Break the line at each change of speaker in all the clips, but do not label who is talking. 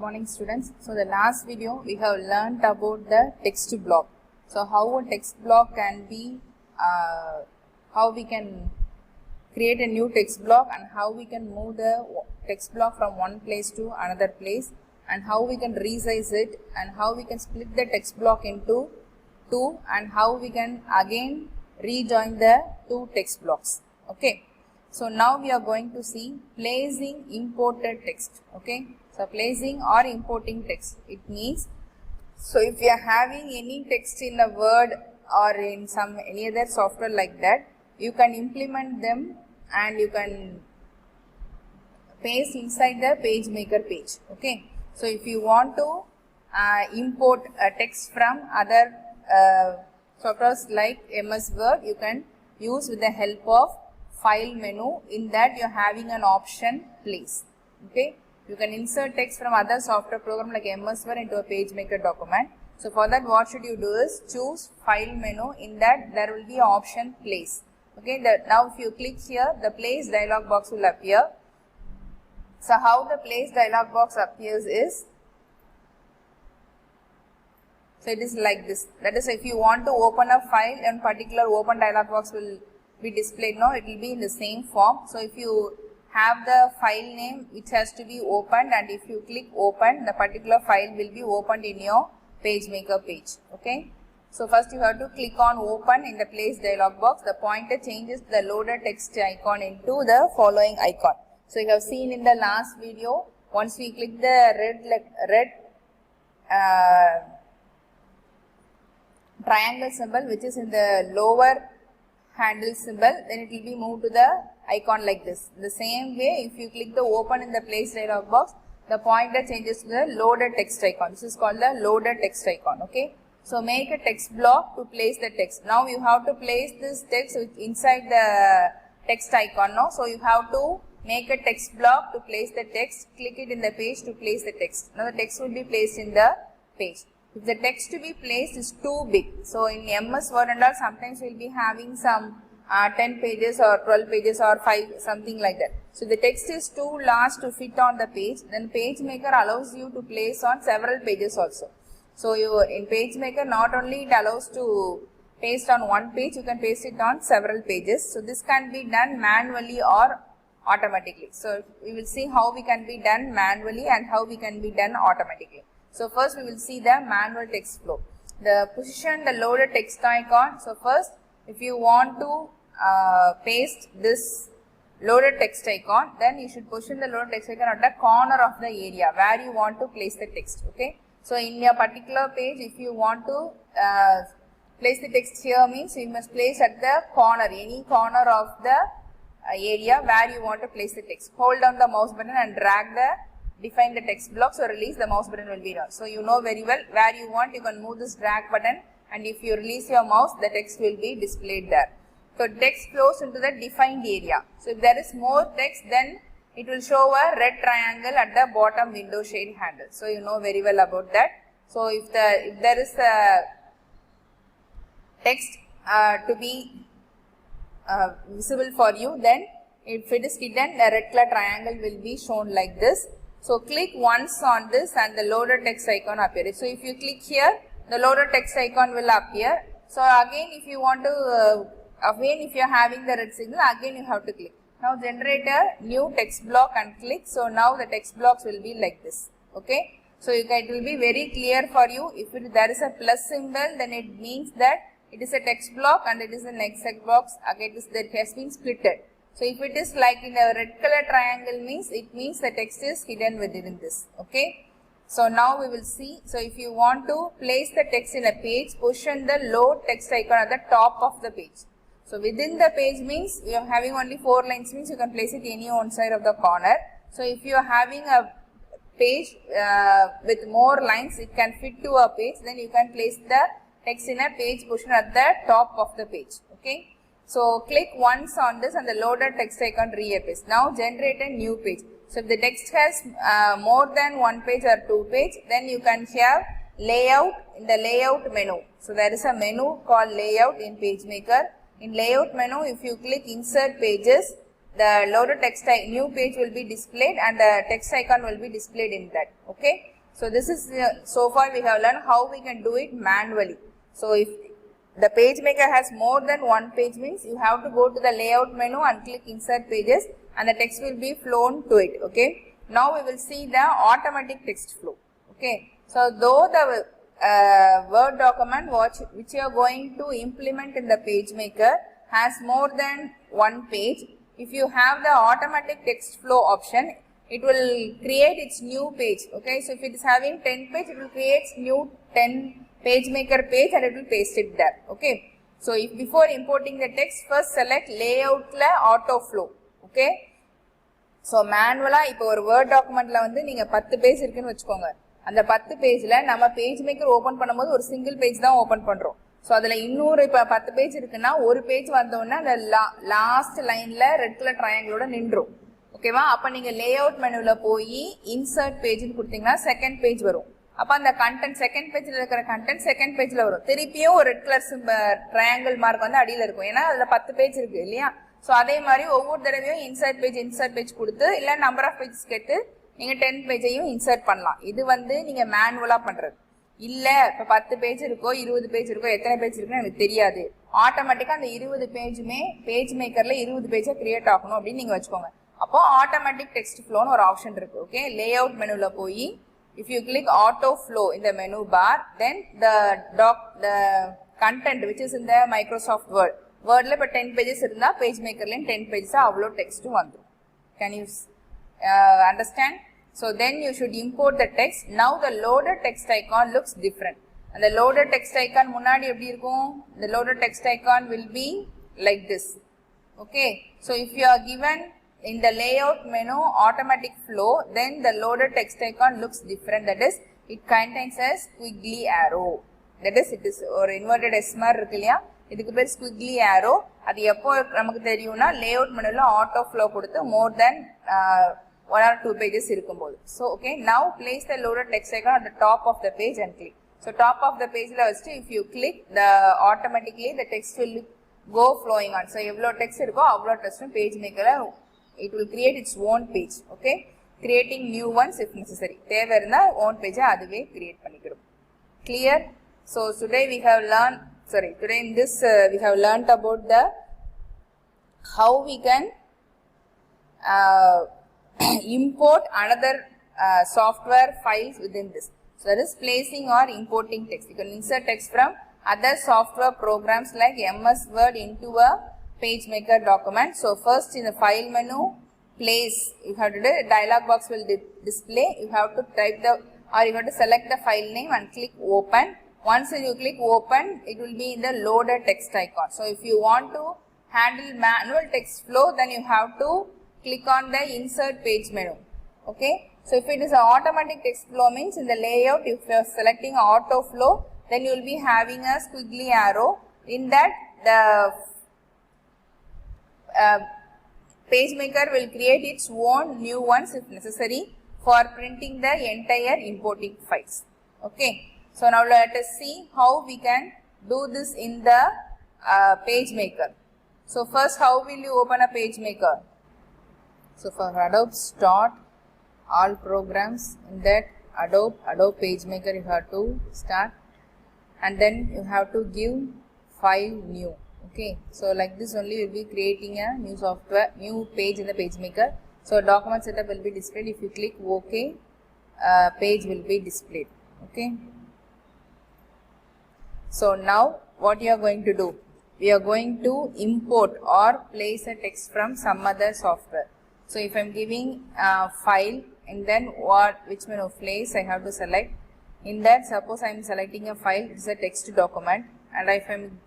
morning students. So the last video we have learnt about the text block. So how a text block can be, how we can create a new text block and how we can move the text block from one place to another place, and how we can resize it, and how we can split the text block into two, and how we can again rejoin the two text blocks. Okay. So now we are going to see placing imported text. Okay. So placing or importing text. It means, so if you are having any text in a Word or in some any other software like that, you can implement them and you can paste inside the PageMaker page. Okay. So if you want to import a text from other softwares like MS Word, you can use with the help of file menu. In that you are having an option place. Okay. You can insert text from other software program like MS Word into a PageMaker document. So for that, what should you do is choose file menu. In that there will be option place. Okay. Now if you click here, the place dialog box will appear. So how the place dialog box appears is, so it is like this. That is, if you want to open a file, and particular open dialog box will be displayed. Now it will be in the same form. So if you have the file name, it has to be opened, and if you click open, the particular file will be opened in your PageMaker page. Okay. So first you have to click on open in the place dialog box. The pointer changes the loaded text icon into the following icon. So you have seen in the last video, once we click the red triangle symbol which is in the lower handle symbol, then it will be moved to the icon like this. The same way, if you click the open in the place dialog box, the pointer changes to the loaded text icon. This is called the loaded text icon. Okay. So make a text block to place the text. Now you have to place this text inside the text icon. No? So you have to make a text block to place the text. Click it in the page to place the text. Now the text will be placed in the page. If the text to be placed is too big, so in MS Word and all, sometimes we will be having some 10 pages or 12 pages or 5, something like that. So the text is too large to fit on the page, then PageMaker allows you to place on several pages also. So you in PageMaker, not only it allows to paste on one page, you can paste it on several pages. So this can be done manually or automatically. So we will see how we can be done manually and how we can be done automatically. So first we will see the manual text flow. The position the loaded text icon. So first, if you want to paste this loaded text icon, then you should position the loaded text icon at the corner of the area where you want to place the text. Okay. So in your particular page, if you want to place the text here, means you must place at the corner, any corner of the area where you want to place the text. Hold down the mouse button and drag define the text block, so release the mouse button will be done. So you know very well where you want, you can move this drag button, and if you release your mouse, the text will be displayed there. So text flows into the defined area. So if there is more text, then it will show a red triangle at the bottom window shade handle. So you know very well about that. So if there is a text to be visible for you, then if it is hidden, the red color triangle will be shown like this. So click once on this and the loaded text icon appears. So if you click here, the loaded text icon will appear. So again, if you want to, if you are having the red signal, again you have to click. Now generate a new text block and click. So now the text blocks will be like this. Okay. So it will be very clear for you. If there is a plus symbol, then it means that it is a text block and it is an text box. Again, that has been splitted. So if it is like in a red color triangle, means it means the text is hidden within this. Okay. So now we will see. So if you want to place the text in a page, position the load text icon at the top of the page. So within the page means you are having only 4 lines, means you can place it any one side of the corner. So if you are having a page with more lines, it can fit to a page, then you can place the text in a page position at the top of the page. Okay. So click once on this and the loaded text icon reappears. Now generate a new page. So if the text has more than one page or 2 page, then you can have layout in the layout menu. So there is a menu called layout in PageMaker. In layout menu, if you click insert pages, the loaded text new page will be displayed and the text icon will be displayed in that. Okay. So this is so far we have learned how we can do it manually. So if the PageMaker has more than one page means you have to go to the layout menu and click insert pages and the text will be flown to it. Okay. Now we will see the automatic text flow. Okay. So though the Word document which you are going to implement in the PageMaker has more than one page, if you have the automatic text flow option, it will create its new page. Okay, so if it is having 10 page, it will create new 10 PageMaker page and it will paste it there. Okay, so if before importing the text, first select layout la auto flow. Okay, so manually இப்போ ஒரு Word documentல வந்து நீங்க 10 page இருக்குன்னு வெச்சுக்கோங்க. அந்த 10 பேஜ்ல நம்ம PageMaker open பண்ணும்போது ஒரு சிங்கிள் பேஜ் தான் ஓபன் பண்றோம். சோ அதுல இன்னொரு இப்ப 10 பேஜ் இருக்குன்னா ஒரு பேஜ் வந்தோம்னா அந்த லாஸ்ட் லைன்ல ரெட் கலர் ட்ரையாங்கிளோட நின்றும். ஓகேவா? அப்ப நீங்க லேஅவுட் மெனுல போய் இன்சர்ட் பேஜ்னு கொடுத்தீங்கன்னா செகண்ட் பேஜ் வரும். அப்ப அந்த கண்டென்ட் செகண்ட் பேஜ்ல இருக்கிற கண்டென்ட் செகண்ட் பேஜ்ல வரும். திருப்பியும் ஒரு ரெட் கலர் ட்ரையாங்கிள் மார்க் வந்து அடியில இருக்கும். ஏன்னா அதுல 10 பேஜ் இருக்கு இல்லையா? சோ அதே மாதிரி ஒவ்வொரு தடவையும் இன்சர்ட் பேஜ் கொடுத்து இல்ல நம்பர் ஆஃப் பேஜஸ் கேட்டு நீங்க 10 பேஜையும் இன்சர்ட் பண்ணலாம். இது வந்து நீங்க மேனுவலா பண்றது. இல்ல இப்ப 10 பேஜ் இருக்கோ 20 பேஜ் இருக்கோ எத்தனை பேஜ் இருக்குன்னு எனக்கு தெரியாது, ஆட்டோமேட்டிக்கா அந்த 20 பேஜுமே PageMakerல 20 பேஜா கிரியேட் ஆகணும் அப்படின்னு நீங்க வச்சுக்கோங்க. அப்போ ஆட்டோமேட்டிக் டெக்ஸ்ட் ஃப்ளோன்னு ஒரு ஆப்ஷன் இருக்கு. ஓகே, லேஅவுட் மெனுல போய் if you click auto flow in the menu bar, then the content which is in the Microsoft Wordல இப்ப 10 pages இருந்தா PageMakerலயும் 10 pages அவ்வளோ டெக்ஸ்ட் வந்துரும். Can you understand? So then you should import the text. Now the loaded text icon looks different. And the loaded text icon முன்னாடி எப்படி இருக்கும்? The loaded text icon will be like this. Okay, so if you are given in the layout menu automatic flow, then the loaded text icon looks different. That is, it contains a squiggly arrow. That is, it is or inverted S மாதிரி இருக்கு இல்லையா? இதுக்கு பேர் squiggly arrow. அது எப்போ நமக்கு தெரியும்னா layout menuல auto flow கொடுத்து more than 1 or 2 pages இருக்கும்போது. So okay, now place the loaded text icon at the top of the page and click. So top of the page la வச்சிட்டு if you click, the automatically the text will go flowing on. So எவ்வளோ text இருக்கோ அவ்வளோ text PageMakerல it will create its own page. Okay, creating new ones if necessary. தேவை இருந்தா own page அதுவே create பண்ணிக்கிறோம். Clear? So today we have learned, today in this we have learnt about the how we can import another software files within this. So that is placing or importing text. You can insert text from other software programs like MS Word into a PageMaker document. So first in the file menu, place, you have to do a dialog box will display. You have to type the or you have to select the file name and click open. Once you click open, it will be in the loaded text icon. So if you want to handle manual text flow, then you have to click on the insert page menu. Okay, so if it is an automatic text flow means in the layout, if you are selecting auto flow, then you will be having a squiggly arrow. In that, the PageMaker will create its own new ones if necessary for printing the entire importing files. Okay, so now let us see how we can do this in the PageMaker. So first, how will you open a PageMaker? So for Adobe Start, all programs, in that Adobe PageMaker you have to start, and then you have to give file new. Okay, so like this only you will be creating a new page in the PageMaker. So document setup will be displayed. If you click OK, page will be displayed. Okay, so now what you are going to do? We are going to import or place a text from some other software. So if I am giving file, and then which menu place I have to select. In that, suppose I am selecting a file, it is a text document, and if I am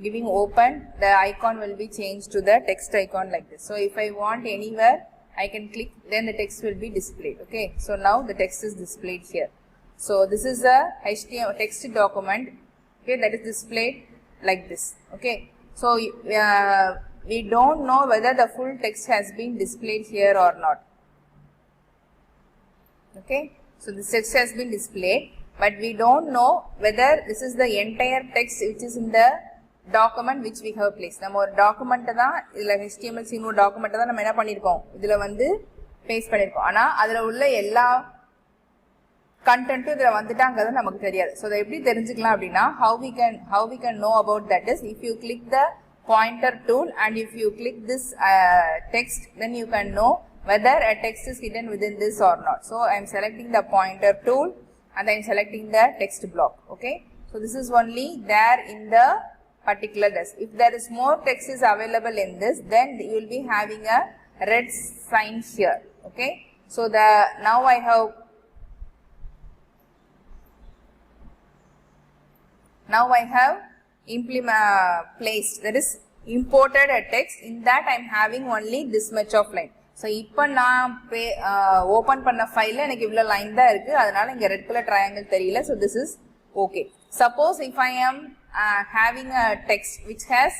giving open, the icon will be changed to the text icon like this. So if I want anywhere, I can click, then the text will be displayed. Okay, so now the text is displayed here. So this is a HTML text document, okay, that is displayed like this. Okay, so we don't know whether the full text has been displayed here or not. Okay, so this text has been displayed, but we don't know whether this is the entire text which is in the document which we have placed. நம்ம ஒரு document தான் இதுல HTML CMU document தான் நம்ம என்ன பண்ணிருக்கோம், இதுல வந்து பேஸ்ட் பண்ணிருக்கோம். ஆனா அதுல உள்ள எல்லா content இதில் வந்துட்டாங்கிறது நமக்கு தெரியாது. ஸோ அதை எப்படி தெரிஞ்சுக்கலாம் அப்படின்னா how we can know about that is if you click the pointer tool and if you click this text, then you can know whether a text is hidden within this or not. So I am selecting the pointer tool and I am selecting the text block. Okay, so this is only there in the particular desk. If there is more text is available in this, then you will be having a red sign here. Okay, so now I have placed, that is imported a text. In that I am having only this much of line. So இப்போ நான் open பண்ண ஃபைல்ல எனக்கு இவ்வளவு line தான் இருக்கு, அதனால இங்க ரெட் கலர் ட்ரையாங்கிள் தெரியல. So this is okay. Suppose if I am having a text which has,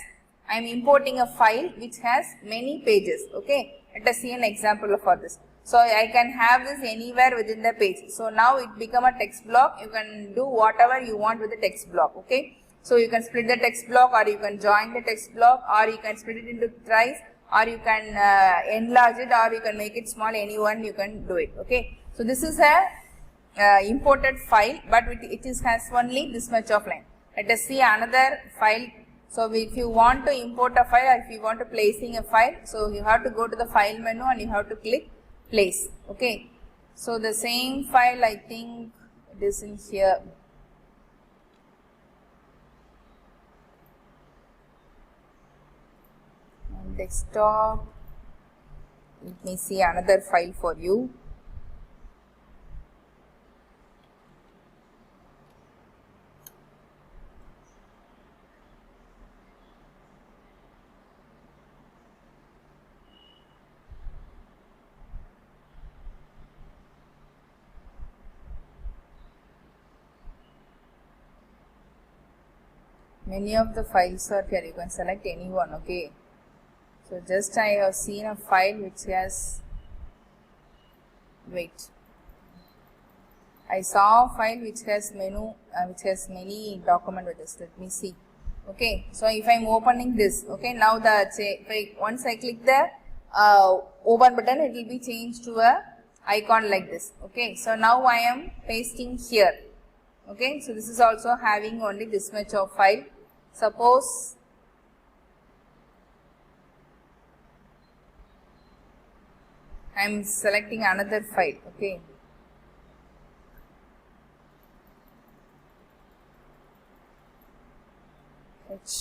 I am importing a file which has many pages. Okay, let us see an example for this. So I can have this anywhere within the page. So now it become a text block. You can do whatever you want with the text block. Okay, so you can split the text block, or you can join the text block, or you can split it into thrice, or you can enlarge it, or you can make it small. Anyone you can do it. Okay, so this is a imported file, but it has only this much of line. Let us see another file. So if you want to import a file, or if you want to placing a file, so you have to go to the file menu and you have to click place. Okay, so the same file, I think it is in here. And desktop, let me see another file for you. Many of the files are here, you can select any one. Okay, so just I have seen a file which has, wait, I saw a file which has many document with this. Let me see. Okay, so if I am opening this, okay, now once I click the open button, it will be changed to a icon like this. Okay, so now I am pasting here. Okay, so this is also having only this much of file. Suppose I am selecting another file. Okay, which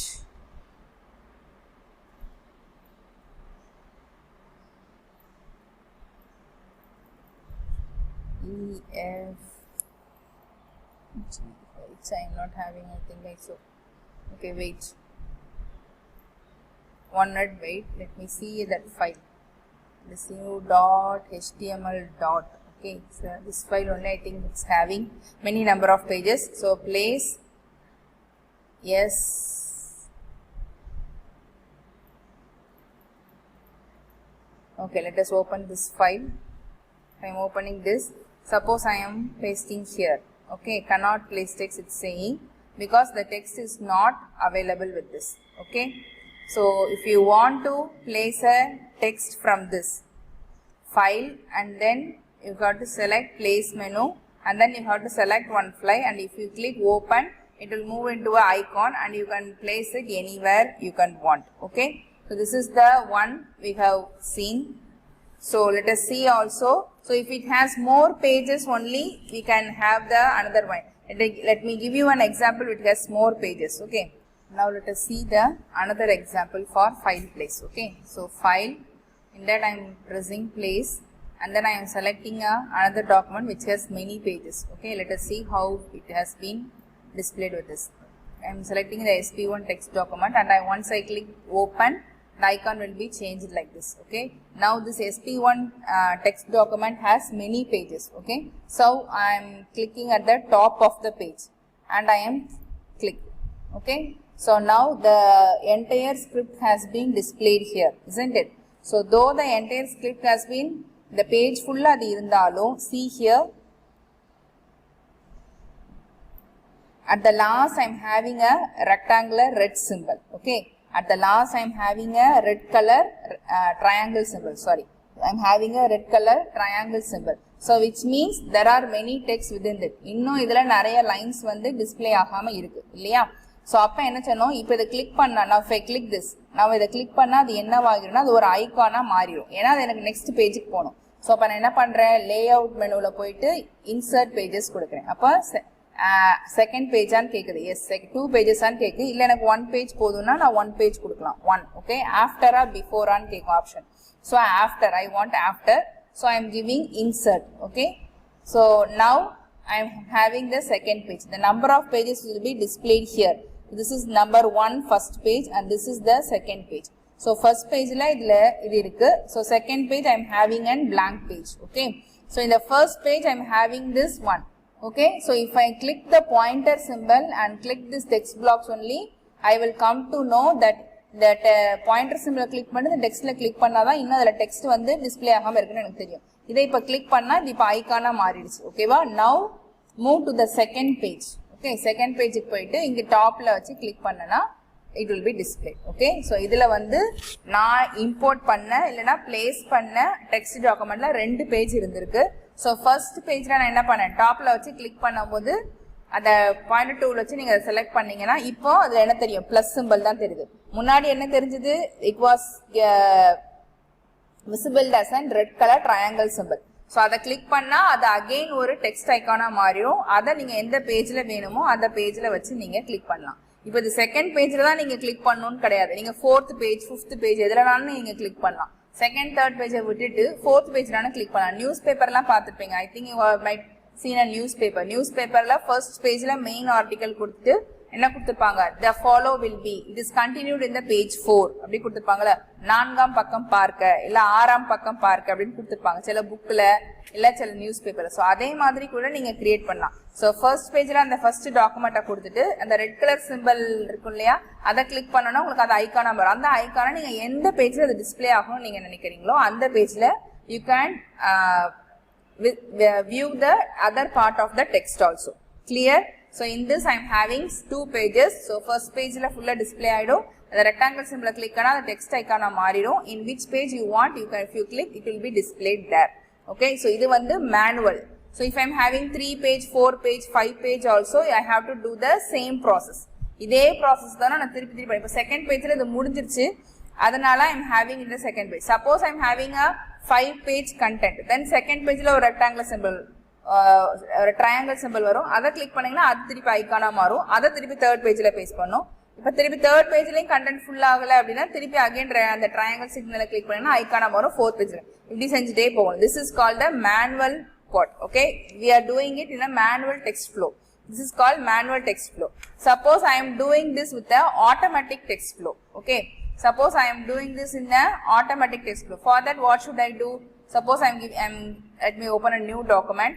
I am not having, I think I saw. Okay, wait, 1 minute, wait, let me see that file, this new .html dot. Okay, so this file only I think it's having many number of pages. So place, yes, okay, let us open this file. I am opening this. Suppose I am pasting here. Okay, cannot place text, it's saying, because the text is not available with this. Okay, so if you want to place a text from this file, and then you got to select place menu, and then you have to select one file, and if you click open, it will move into an icon and you can place it anywhere you can want. Okay, so this is the one we have seen. So let us see also. So if it has more pages only, we can have the another one. Let me give you an example which has more pages. Okay, now let us see the another example for file place. Okay, so file, in that I am pressing place, and then I am selecting another document which has many pages. Okay, let us see how it has been displayed with this. I am selecting the sp1 text document, and once I click open, the icon will be changed like this. Okay, now this sp1 text document has many pages. Okay, so I am clicking at the top of the page and I am clicking. Okay, so now the entire script has been displayed here, isn't it? So though the entire script has been, the page full adu irundalo, see here at the last I am having a rectangular red symbol. Okay, at the last I am having a red color triangle symbol. Sorry, I am having a red color triangle symbol. So which means there are many text within it. இன்னும் இதுல நிறைய lines வந்து display ஆகாம இருக்கு இல்லையா? So அப்ப என்ன சொன்னோம், இப்போ இதை click பண்ணா, now if I click this, நான் இதை click பண்ணா அது என்னவாகிரும்னா அது ஒரு ஐகானா மாறிடும். ஏன்னா அது எனக்கு next பேஜுக்கு போகணும். ஸோ அப்போ நான் என்ன பண்ணுறேன், லேஅவுட் மெனுவில் போயிட்டு இன்சர்ட் பேஜஸ் கொடுக்குறேன். அப்போ செகண்ட் பேஜான்னு கேட்குது, எஸ் 2 பேஜஸான்னு கேட்குது. இல்லை எனக்கு 1 பேஜ் போதும்னா நான் 1 பேஜ் கொடுக்கலாம், 1. ஓகே, ஆஃப்டரா பிஃபோரான்னு கேட்கும் option. So after, I want after. So I am giving insert. Okay, so now I am having the second page. The number of pages will be displayed here. This is number 1 first page and this is the second page. So first page la idla idu irukku. So second page I am having an blank page. Okay, so in the first page I am having this one. Okay, so if I click the pointer symbol and click this text blocks only, I will come to know that pointer symbol click பண்ணி the text la click பண்ணாதான் இன்னும் அதுல text வந்து display ஆகாம இருக்குன்னு எனக்கு தெரியும். இதை இப்ப click பண்ணா இது இப்ப ஐகானா மாறிடுச்சு. ஓகேவா? now move to the second page. Okay, second page க்கு போயிட்டு இங்க டாப்ல வச்சு click பண்ணனா it will be displayed. Okay, so இதுல வந்து நான் import பண்ண இல்லனா place பண்ண text documentல 2 பேஜ் இருந்திருக்கு. so first pageல நான் என்ன பண்ணேன், டாப்ல வச்சு click பண்ணும்போது அந்த பாயிண்டர் டூல் வச்சு நீங்க செலக்ட் பண்ணீங்கன்னா இப்போ அதுல என்ன தெரியும், பிளஸ் சிம்பிள் தான் தெரியுது. முன்னாடி என்ன தெரிஞ்சது, it was visible as a red color triangle symbol. so அதை கிளிக் பண்ணா அது அகைன் ஒரு டெக்ஸ்ட் ஐகானா மாறிடும். அதை நீங்க எந்த பேஜ்ல வேணுமோ அந்த பேஜ்ல வச்சு நீங்க கிளிக் பண்ணலாம். இப்போ இது செகண்ட் பேஜ்ல தான் நீங்க கிளிக் பண்ணணும்னு கிடையாது. நீங்க 4th பேஜ் 5th பேஜ் எதுலனாலும் நீங்க கிளிக் பண்ணலாம். செகண்ட் தேர்ட் பேஜை விட்டுட்டு 4th பேஜ்லான கிளிக் பண்ணலாம். நியூஸ் பேப்பர்லாம் பார்த்துருப்பீங்க. I think you might seen a newspaper. newspaperல first pageல main article கொடுத்துட்டு என்ன கொடுத்திருப்பாங்க, the follow will be, it is continued in the page 4 அப்படி கொடுத்திருப்பாங்கல, 4ஆம் பக்கம் பார்க்க இல்ல 6ஆம் பக்கம் பார்க்க அப்படின்னு கொடுத்திருப்பாங்க சில புக்ல இல்ல சில நியூஸ் பேப்பர்ல. சோ அதே மாதிரி கூட நீங்க கிரியேட் பண்ணலாம். சோ ஃபர்ஸ்ட் பேஜ்ல அந்த ஃபர்ஸ்ட் டாக்குமெண்ட்டை கொடுத்துட்டு அந்த ரெட் கலர் சிம்பிள் இருக்கும் இல்லையா, அதை கிளிக் பண்ணனா உங்களுக்கு அது ஐகானா வரும். அந்த ஐகானை நீங்க எந்த பேஜ்ல அது டிஸ்ப்ளே ஆகும்னு நீங்க நினைக்கிறீங்களோ அந்த பேஜ்ல you can view the other part of the text also. Clear? So in this I am having 2 pages. So first page la full display aidum. The rectangle symbol click பண்ணா the text icon மாறிடும். In which page you want, you can, if you click, it will be displayed there. Okay, so இது வந்து manual. So if I am having 3 page, 4 page, 5 page also, I have to do the same process. இதே process தான் நான் திருப்பி இப்போ second பேஜ்ல இது முடிஞ்சிருச்சு, அதனால I am having in the second page. Suppose I am having a 5 page content, then second pageல ஒரு rectangle symbol ஒரு triangle symbol வரும். அதை கிளிக் பண்ணீங்கன்னா அது திருப்பி ஐகானா மாறும். அதை திருப்பி தேர்ட் பேஜ்ல பேஸ்ட் பண்ணும். இப்போ திருப்பி தேர்ட் பேஜ்லயும் கண்டென்ட் ஃபுல் ஆகல அப்படின்னா திருப்பி அகைன் அந்த ட்ரையாங்கிள் சிக்னலை கிளிக் பண்ணீங்கன்னா ஐகானா மாறும் 4th பேஜ்ல. இப்படி செஞ்சுட்டே போகணும். This is called the manual part. Okay, we are doing it in a manual text flow. This is called manual text flow. Suppose I am doing this with the automatic text flow. Okay, suppose I am doing this in the automatic text flow. For that, what should I do? Suppose let me open a new document.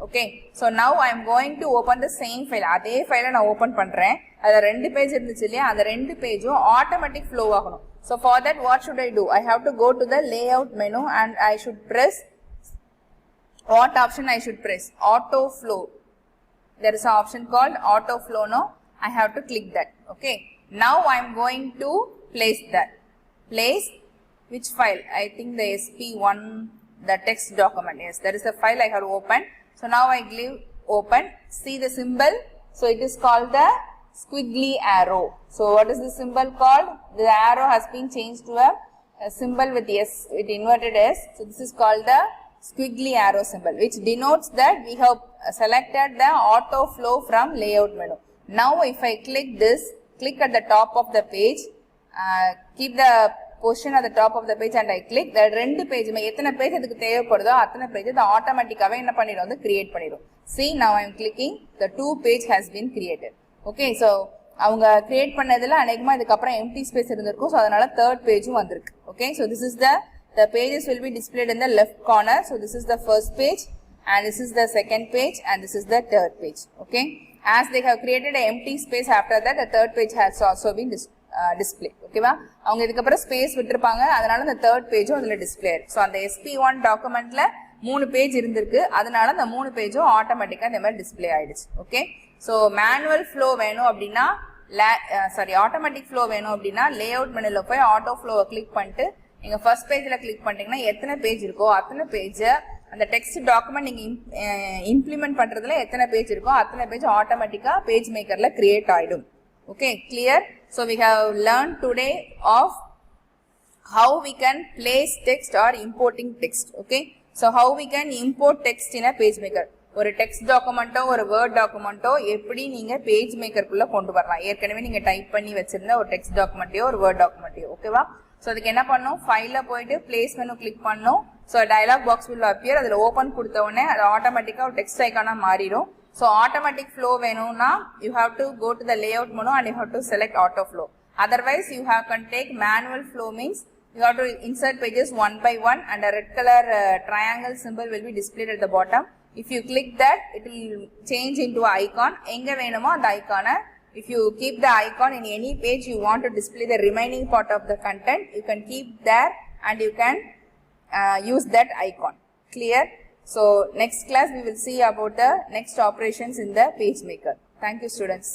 Okay, so now I am going to open the same file. அதே ஃபைலை நான் open பண்றேன். அதுல 2 page இருந்துச்சு இல்லையா, அந்த 2 பேஜும் automatic flow ஆகணும். So for that, what should I do? I have to go to the layout menu and I should press, what option I should press? Auto flow. There is an option called auto flow. No, I have to click that. Okay, now I am going to place that. Place which file? I think the SP1, the text document. Yes, that is the file I have opened. So now I click open. See the symbol. So it is called the squiggly arrow. So what is the symbol called? The arrow has been changed to a symbol with S, with inverted S. So this is called the squiggly arrow symbol, which denotes that we have selected the auto flow from layout menu. Now if I click this, click at the top of the page, keep the position at the top of the page and I click, the 2 page எத்தனை page அதுக்கு தேவைப்படுதோ அத்தனை page அது ஆட்டோமேட்டிக்காவே என்ன பண்ணிடும், வந்து create பண்ணிடும். See, now I am clicking, the 2 page has been created. Okay, so அவங்க கிரியேட் பண்ணதுல அநேகமா இதுக்கு அப்புறம் எம்டி ஸ்பேஸ் இருந்திருக்கும். so அதனால தேர்ட் பேஜும் வந்திருக்கு. Okay, so this is the pages will be displayed in the left corner. So this is the first page and this is the second page and this is the third page. Okay, as they have created an empty space, after that the third page has also been display. ஓகேவா, அவங்க இதுக்கு அப்புறம் space விட்டுருப்பாங்க, அதனால அந்த third பேஜும் அதுல display இருக்கு. So அந்த SP1 டாக்குமெண்ட்ல 3 பேஜ் இருந்திருக்கு, அதனால அந்த 3 பேஜும் ஆட்டோமேட்டிக்கா இந்த மாதிரி டிஸ்பிளே ஆயிடுச்சு. ஓகே, ஸோ மேனுவல் ஃப்ளோ வேணும் அப்படின்னா ஆட்டோமேட்டிக் ஃப்ளோ வேணும் அப்படின்னா லேஅவுட் மெனுல போய் ஆட்டோ ஃப்ளோவை கிளிக் பண்ணிட்டு நீங்க ஃபர்ஸ்ட் பேஜ்ல கிளிக் பண்ணிட்டீங்கன்னா எத்தனை பேஜ் இருக்கோ அத்தனை பேஜை அந்த text document நீங்க implement பண்றதுல எத்தனை பேஜ் இருக்கோ அத்தனை பேஜ் ஆட்டோமேட்டிக்கா பேஜ் மேக்கர்ல கிரியேட் ஆயிடும். Okay, clear? So we have learned today of how we can place text or importing text. Okay, so how we can import text in a page maker. ஒரு text documentோ ஒரு word documentோ எப்படி நீங்க page மேக்கருக்குள்ள கொண்டு வரலாம். ஏற்கனவே நீங்க type பண்ணி வச்சிருந்த ஒரு text documentயோ ஒரு word documentயோ ஓகேவா. ஸோ அதுக்கு என்ன பண்ணும், ஃபைல போயிட்டு பிளேஸ் மெனு கிளிக் பண்ணும். So dialog box will appear. அதில் ஓப்பன் கொடுத்த உடனே அது ஆட்டோமேட்டிக்காக ஒரு டெக்ஸ்ட் ஐக்கானா மாறிடும். ஸோ ஆட்டோமேட்டிக் ஃப்ளோ வேணும்னா you have to go to the layout menu and you have to select auto flow. Otherwise you have can take manual flow means you have to insert pages one by one and a red color triangle symbol will be displayed at the bottom. If you click that, it will change into an icon. எங்க வேணுமோ அந்த ஐக்கானை, if you keep the icon in any page you want to display the remaining part of the content, you can keep there and you can use that icon. Clear? So next class we will see about the next operations in the page maker. Thank you students.